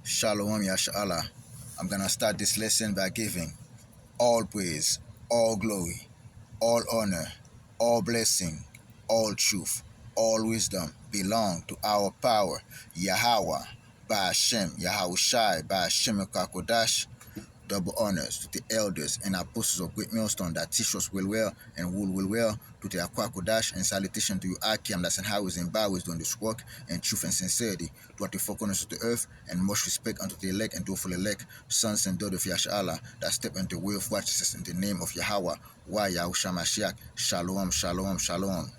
Shalom Yashala. I'm gonna start this lesson by giving all praise, all glory, all honor, all blessing, all truth, all wisdom belong to our power, Yahweh, by Hashem, Yahawashi, by Hashem Kakodash. Double honors to the elders and apostles of Great Millstone that teach us well and will well, to the Akwakodash, and salutation to you Akim that's in highways and byways doing this work and truth and sincerity, to the four corners of the earth, and much respect unto the elect and dutiful elect, sons and daughters of Yashala, that step into the way of righteousness in the name of Yahweh, why Yahushua Mashiach, Shalom, Shalom, Shalom.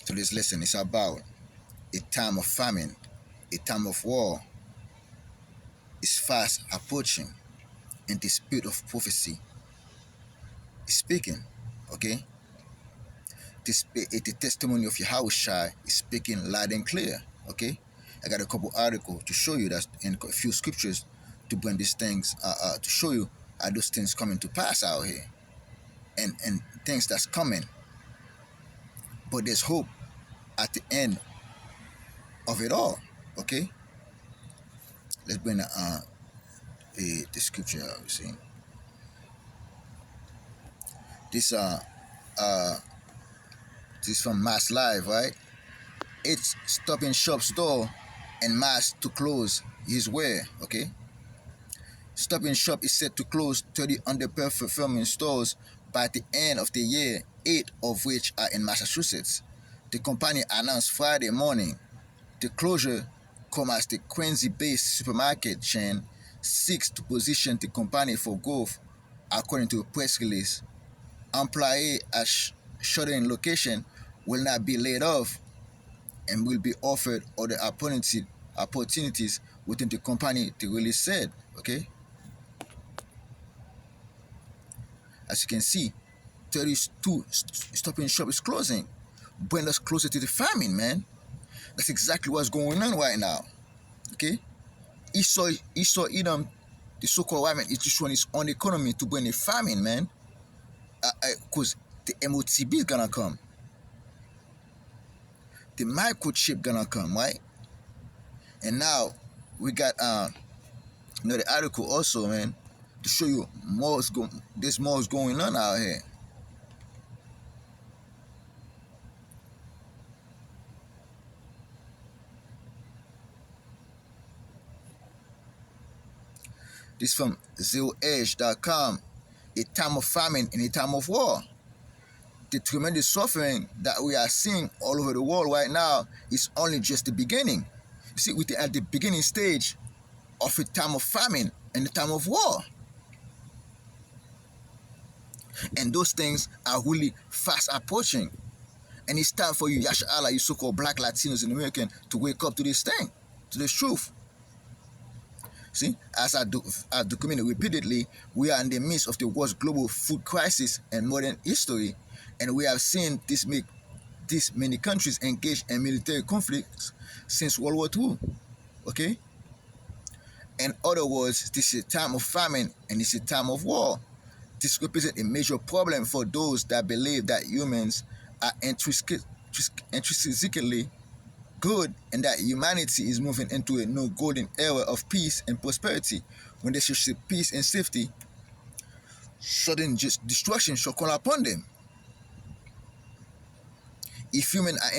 Today's lesson is about a time of famine, a time of war is fast approaching, and the spirit of prophecy is speaking. Okay? The testimony of Yahawashi is speaking loud and clear. Okay? I got a couple articles to show you that in a few scriptures to bring these things, to show you how those things coming to pass out here. And things that's coming. But there's hope at the end of it all. Okay? Let's bring the scripture out, you see. This this is from Mass Live, right? It's stopping shop's door and mass to close his way, okay? Stop and Shop is set to close 30 underperforming stores by the end of the year, 8 of which are in Massachusetts. The company announced Friday morning. The closure comes as the Quincy-based supermarket chain seeks to position the company for growth, according to a press release. Employees at shuttering location will not be laid off and will be offered other opportunities within the company, the release said, okay? As you can see, 32 Stop and Shop is closing. Bring us closer to the famine, man. That's exactly what's going on right now. Okay? Esau Edom, the so-called white man, is just running his own economy to bring the famine, man. Because the MOTB is gonna come. The microchip gonna come, right? And now we got the article also, man, to show you there's more is going on out here. This from zeroedge.com. A time of famine and a time of war. The tremendous suffering that we are seeing all over the world right now is only just the beginning. You see, we're at the beginning stage of a time of famine and a time of war. And those things are really fast approaching. And it's time for you, Yashala, you so-called black Latinos and Americans, to wake up to this thing, to this truth. See, as I documented repeatedly, we are in the midst of the worst global food crisis in modern history, and we have seen this many countries engaged in military conflicts since World War II. Okay? In other words, this is a time of famine and it's a time of war. This represents a major problem for those that believe that humans are intrinsically good and that humanity is moving into a new golden era of peace and prosperity. When they should see peace and safety, sudden destruction shall call upon them. If humans are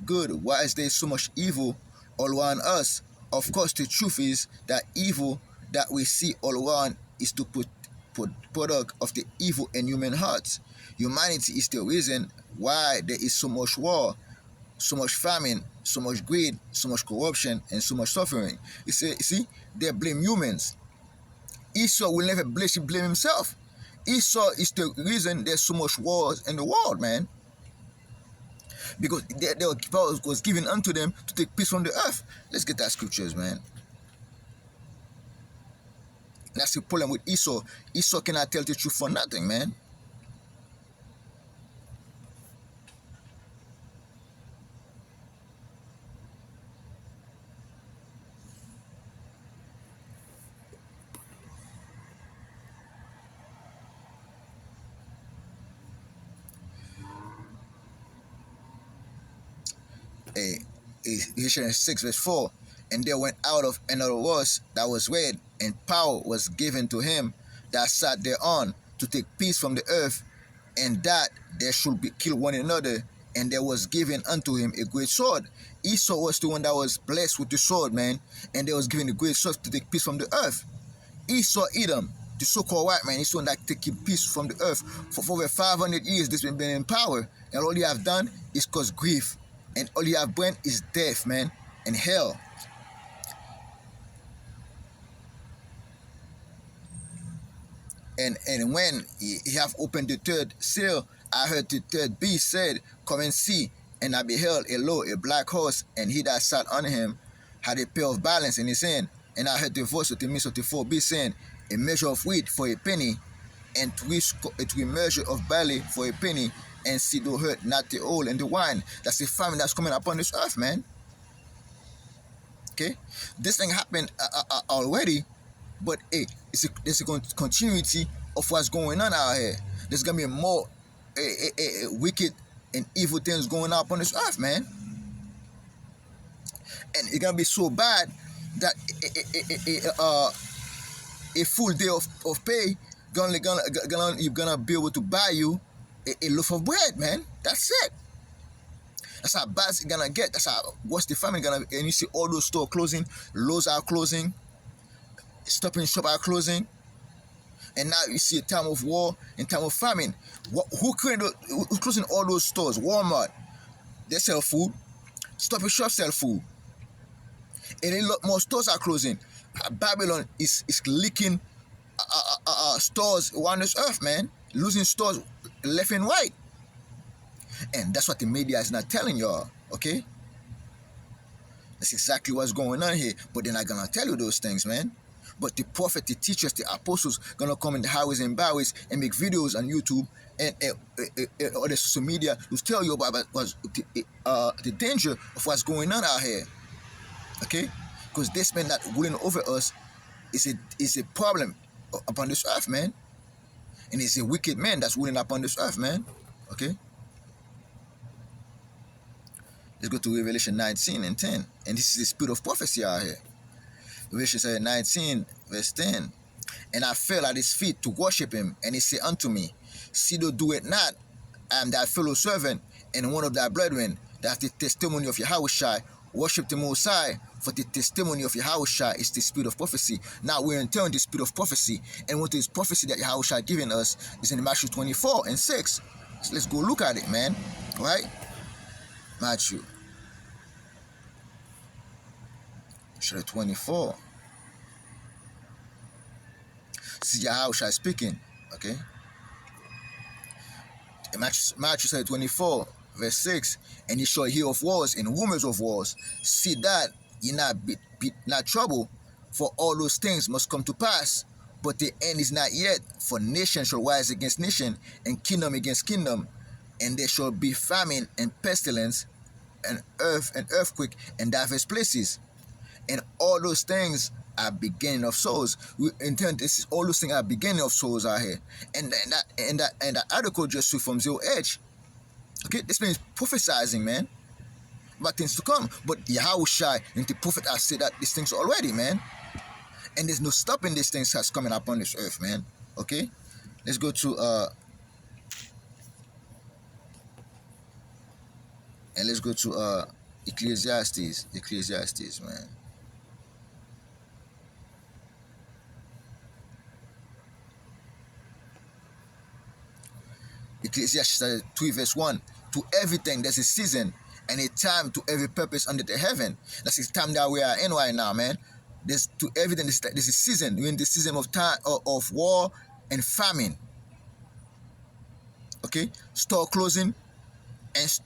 good, why is there so much evil all around us? Of course, the truth is that evil that we see all around is the product of the evil in human hearts. Humanity is the reason why there is so much war, so much famine, so much greed, so much corruption, and so much suffering. You see, they blame humans. Esau will never blame himself. Esau is the reason there's so much wars in the world, man. Because their power was given unto them to take peace from the earth. Let's get that scriptures, man. That's the problem with Esau. Esau cannot tell the truth for nothing, man. Ephesians 6 verse 4. And there went out of another horse that was red, and power was given to him that sat thereon to take peace from the earth, and that they should be kill one another. And there was given unto him a great sword. Esau was the one that was blessed with the sword, man, and there was given a great sword to take peace from the earth. Esau, Edom, the so-called white man, is the one that taking peace from the earth. For over 500 years, this been in power, and all you have done is cause grief, and all you have brought is death, man, and hell. And when he have opened the third seal, I heard the third beast said, Come and see. And I beheld a black horse, and he that sat on him had a pair of balance in his hand. And I heard the voice of the midst of the four beasts saying, A measure of wheat for a penny, and three measure of barley for a penny, and see thou hurt not the oil and the wine. That's the famine that's coming upon this earth, man. Okay, this thing happened already, but hey, there's a continuity of what's going on out here. There's gonna be more wicked and evil things going on upon this earth, man. And it's gonna be so bad that a full day of pay you're gonna be able to buy you a loaf of bread, man. That's it. That's how bad it's gonna get. That's how what's the famine gonna be. And you see all those stores closing, Lowe's are closing, Stop and Shop are closing, and now you see a time of war and time of famine. Who's closing all those stores? Walmart, they sell food. Stop and Shop sell food, and a lot more stores are closing. Babylon is leaking stores around this earth, man, losing stores left and right. And that's what the media is not telling y'all, okay? That's exactly what's going on here. But they're not gonna tell you those things, man. But the prophet, the teachers, the apostles gonna come in the highways and byways and make videos on YouTube and other social media to tell you about the danger of what's going on out here, okay? Because this man that ruling over us is a problem upon this earth, man. And it's a wicked man that's ruling upon this earth, man, okay? Let's go to Revelation 19 and 10. And this is the spirit of prophecy out here. Revelation 19, verse 10. And I fell at his feet to worship him. And he said unto me, See thou do it not. I am thy fellow servant, and one of thy brethren, that the testimony of Yahawashi, worship the Most High, for the testimony of Yahawashi is the spirit of prophecy. Now we're entering the spirit of prophecy. And what is prophecy that Yahawashi given us is in Matthew 24 and 6. So let's go look at it, man. All right? Matthew. Chapter 24. This is Yahawashi speaking, okay? Matthew chapter 24, verse 6. And ye shall hear of wars and rumors of wars. See that ye not be not troubled, for all those things must come to pass. But the end is not yet, for nation shall rise against nation, and kingdom against kingdom. And there shall be famine and pestilence, and earthquake in diverse places. And all those things are beginning of souls. We intend this is all those things are beginning of souls out here. And that article just took from Zero Edge. Okay, this means prophesizing, man, about things to come. But Yahawashi and the prophet have said that these things already, man. And there's no stopping these things that's coming up on this earth, man. Okay? Let's go to Ecclesiastes, man. Ecclesiastes 3 verse 1. To everything there's a season and a time to every purpose under the heaven. That's the time that we are in right now, man. There's to everything there's a season. We're in the season of time of war and famine. Okay? Store closing, and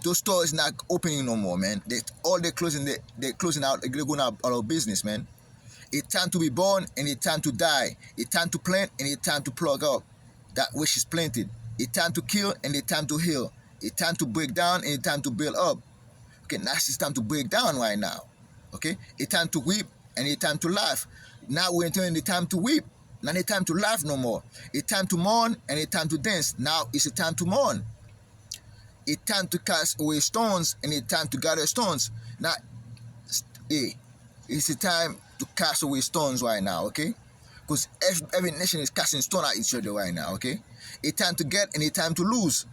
those stores not opening no more, man. They're closing out, they're going out of business, man. A time to be born and a time to die. A time to plant and a time to plug up that which is planted. A time to kill and a time to heal. A time to break down and a time to build up. Okay, now it's time to break down right now. Okay, a time to weep and a time to laugh. Now we're entering the time to weep, not a time to laugh no more. A time to mourn and a time to dance. Now it's a time to mourn. A time to cast away stones and a time to gather stones. Now, It's a time to cast away stones right now, okay? Because every nation is casting stone at each other right now, okay? A time to get and a time to lose.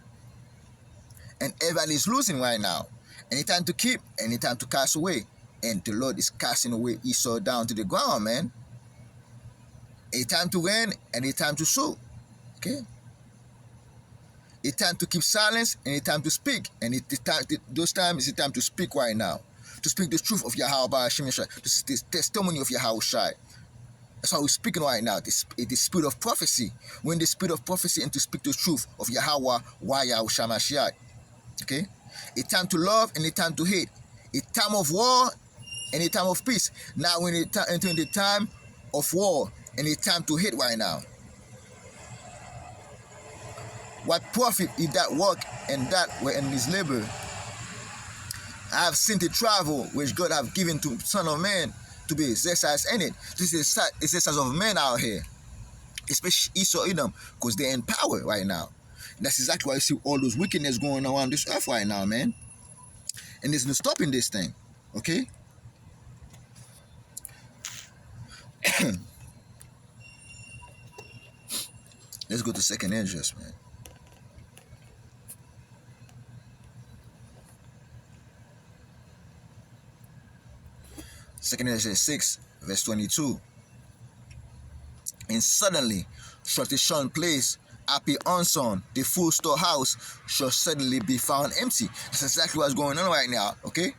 And everybody is losing right now. Any time to keep, any time to cast away. And the Lord is casting away Esau down to the ground, man. A time to win and a time to sow, okay? A time to keep silence and a time to speak. And those times is a time to speak right now. To speak the truth of Yahawashi, to speak the testimony of Yahawashi. That's why we're speaking right now. The spirit of prophecy. We're in the spirit of prophecy and to speak the truth of Yahweh, Yahawashi Mashiach. Okay? A time to love and a time to hate. A time of war and a time of peace. Now we're entering the time of war and a time to hate right now. What profit is that work and that were in his labor? I have seen the travel which God have given to Son of Man to be exercised in it. This is exercise of men out here, especially Esau Edom, because they're in power right now. And that's exactly why you see all those wickedness going on around this earth right now, man. And there's no stopping this thing, okay? Let's go to second address, man. Second Ezra 6, verse 22. And suddenly shall the shun place happy unsown, the full storehouse shall suddenly be found empty. That's exactly what's going on right now, okay?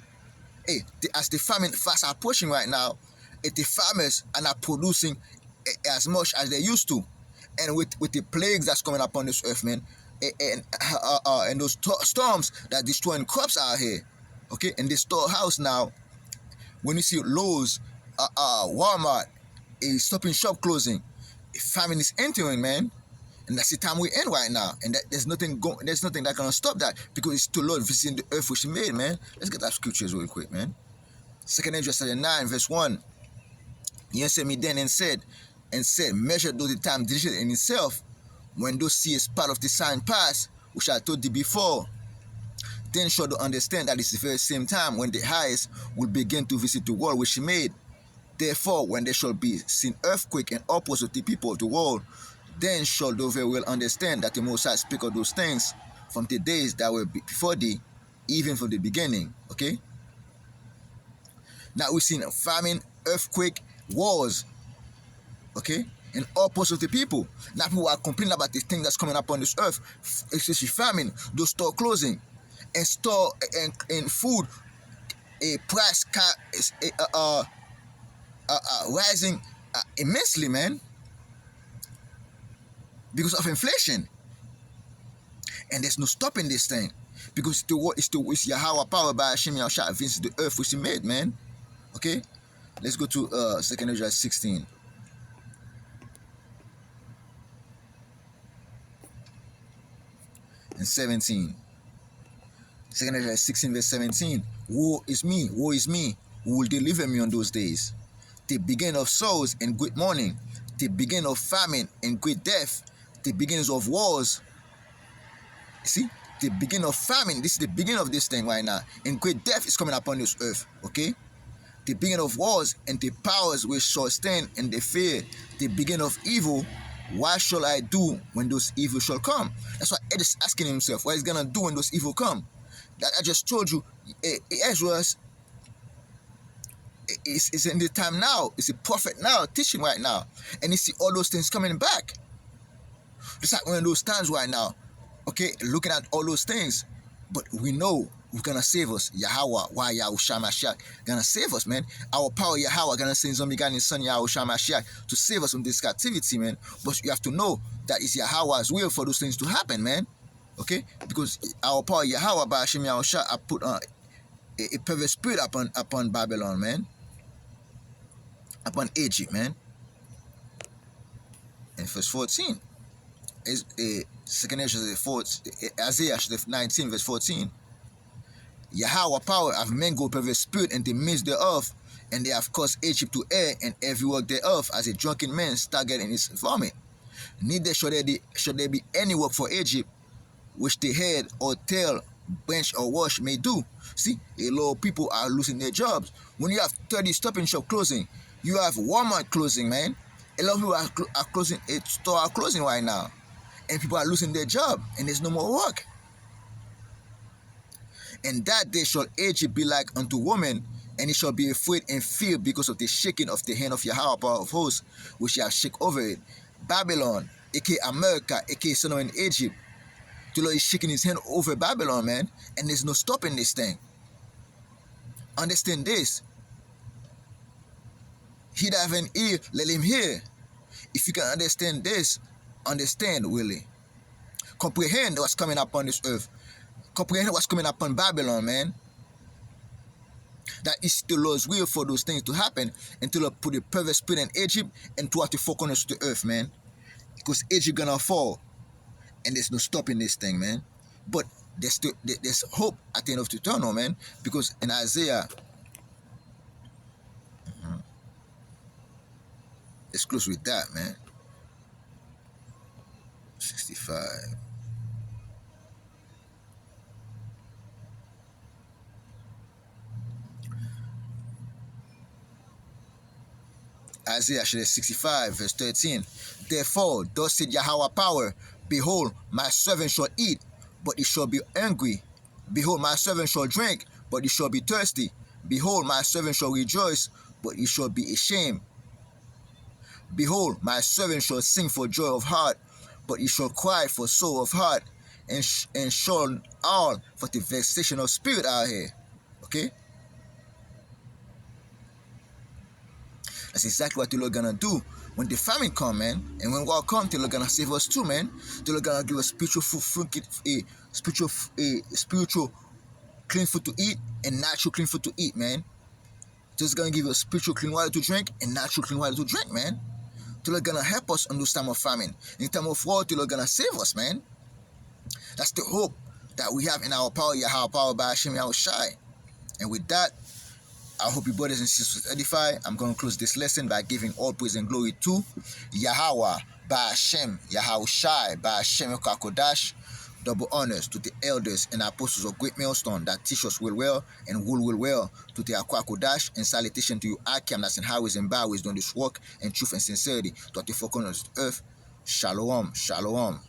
Hey, as the famine fast approaching right now, the farmers are not producing as much as they used to. And with the plagues that's coming upon this earth, man, and those storms that destroying crops out here, okay? And the storehouse now, when you see Lowe's, Walmart, a stopping shop closing, famine is entering, man, and that's the time we're in right now. And there's nothing that can stop that because it's the Lord visiting the earth which He made, man. Let's get that scriptures real quick, man. Second Ezra 9, verse 1. He answered me then and said, measure thou the time diligent in itself, when thou seest part of the sign pass, which I told thee before. Then shall thou understand that it's the very same time when the highest will begin to visit the world which He made. Therefore, when there shall be seen earthquake and upwards of the people of the world, then shall thou very well understand that the Most High speak of those things from the days that were before thee, even from the beginning. Okay? Now we've seen famine, earthquake, wars. Okay? And all parts of the people. Now people are complaining about the thing that's coming up on this earth, especially famine, those store closing, and store and food, a price rising immensely, man, because of inflation. And there's no stopping this thing because it's Yahweh power by Hashem Yahushua against the earth which He made, man. Okay, let's go to Second Ezra 16. And 17. Second Ezra 16 verse 17. Woe is me, who will deliver me on those days? The beginning of sorrows and great mourning, the beginning of famine and great death, the beginnings of wars. See, the beginning of famine, this is the beginning of this thing right now, and great death is coming upon this earth, okay? The beginning of wars and the powers which shall stand and the fear, the beginning of evil. What shall I do when those evil shall come? That's why Ed is asking himself, what he's gonna do when those evil come? That I just told you, Ezra is in the time now. It's a prophet now, teaching right now, and you see all those things coming back. It's like one of those times right now, okay, looking at all those things, but we know who's gonna save us. Yahweh, Yahawashi Mashiach, gonna save us, man. Our power, Yahweh, gonna send His only begotten Son, Yahawashi Mashiach, to save us from this captivity, man. But you have to know that it's Yahweh's will for those things to happen, man. Okay, because our power, Yahweh, by Hashem Yahushua, I put a perverse spirit upon Babylon, man, upon Egypt, man. In verse 14, is Second Isaiah 19, verse 14. Yahweh power have mangled perverse spirit in the midst thereof, and they have caused Egypt to err, and every work thereof as a drunken man staggered in his vomit. Neither shall there be any work for Egypt which the head or tail bench or wash may do. See, a lot of people are losing their jobs. When you have 30 Stop and Shop closing, you have Walmart closing, man. A lot of people are closing, a store are closing right now. And people are losing their job, and there's no more work. And that day shall Egypt be like unto woman, and it shall be afraid and fear because of the shaking of the hand of Yahweh power of hosts, which shall shake over it. Babylon, aka America, aka Son in Egypt, the Lord is shaking his hand over Babylon, man, and there's no stopping this thing. Understand this. He that have an ear, let him hear. If you can understand this, understand, Willie. Comprehend what's coming upon this earth. Comprehend what's coming upon Babylon, man. That is the Lord's will for those things to happen until I put the perfect spirit in Egypt and throughout the four corners of the earth, man. Because Egypt gonna fall. And there's no stopping this thing, man. But there's hope at the end of the tunnel, man. Because in Isaiah, let's close with that, man. 65. Isaiah 65, verse 13. Therefore, thus said Yahweh power, behold, my servant shall eat, but he shall be hungry. Behold, my servant shall drink, but he shall be thirsty. Behold, my servant shall rejoice, but he shall be ashamed. Behold, my servant shall sing for joy of heart, but he shall cry for sorrow of heart, and shall all for the vexation of spirit out here. Okay? That's exactly what the Lord gonna do when the famine come, man. And when war come, the Lord gonna save us too, man. The Lord gonna give us spiritual food, spiritual clean food to eat and natural clean food to eat, man. Just gonna give us spiritual clean water to drink and natural clean water to drink, man. The Lord gonna help us in this time of famine. In time of war, the Lord gonna save us, man. That's the hope that we have in our power, Yahweh power by Hashem Yahawashi. And with that, I hope you brothers and sisters edify. I'm going to close this lesson by giving all praise and glory to Yahweh, by Hashem, Yahawashi, by Hashem Kodash. Double honors to the elders and apostles of Great Millstone that teach us well and will well to the Kodash, and salutation to you, Akim, that's in highways and byways doing this work and truth and sincerity to the four corners of the earth. Shalom, shalom.